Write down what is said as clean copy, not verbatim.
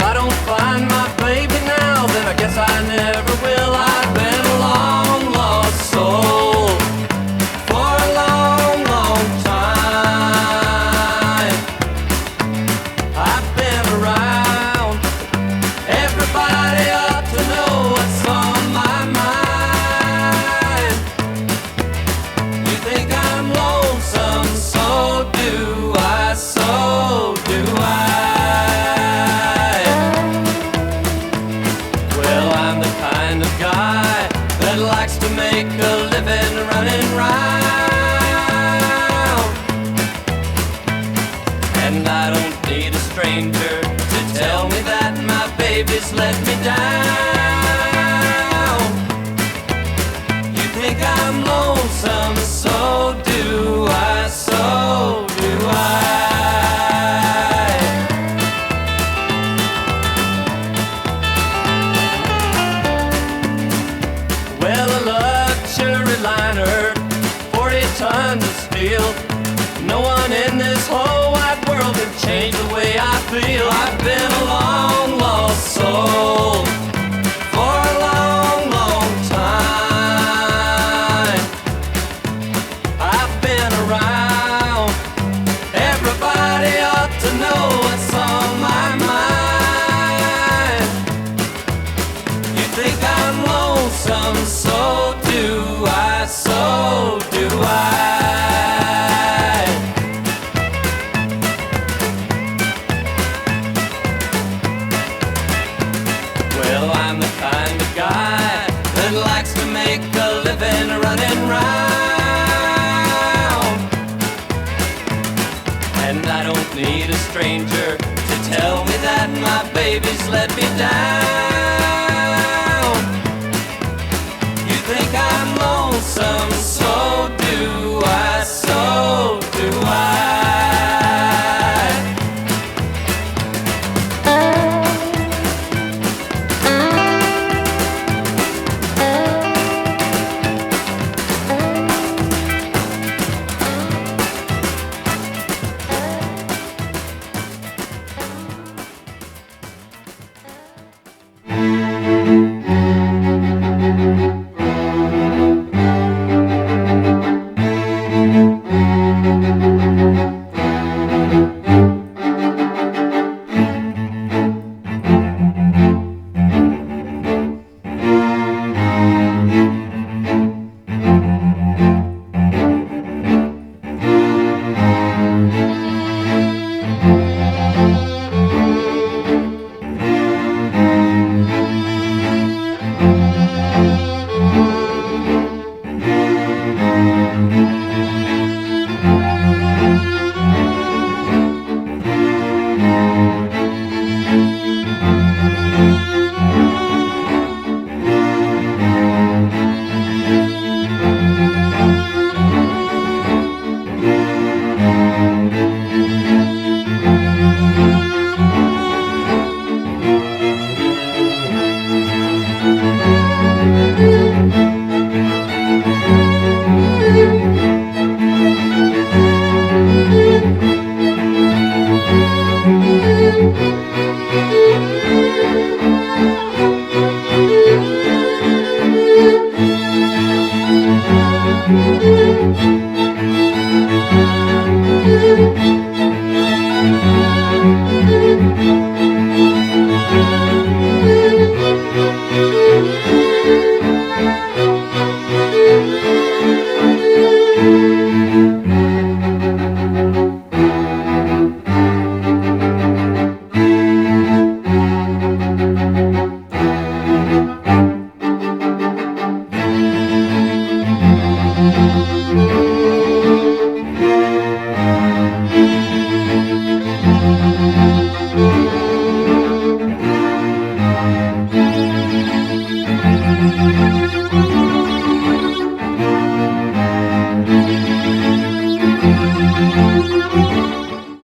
I don't find my baby now, then I guess I never will. I've been a long lost soul for a long, long time. I've been around. Everybody ought to know what's on my mind. You think I'm lonesome, so do I, so do I. Well, I'm the kind of guy that likes to make a living running round, and I don't need a stranger to tell me that my baby's let me down. You think I'm lonesome, so do I, so do I. Well, a luxury liner, 40 tons of steel. No one in this whole wide world can change the way I feel. I've been a long lost soul for a long, long time. I've been around. Everybody ought to know what's on my mind. You think I'm lonesome, so do I, so do I. Well, I'm the kind of guy that likes to make a living running round, and I don't need a stranger to tell me that my baby's let me down. You think I'm lonesome, so do I, so do I.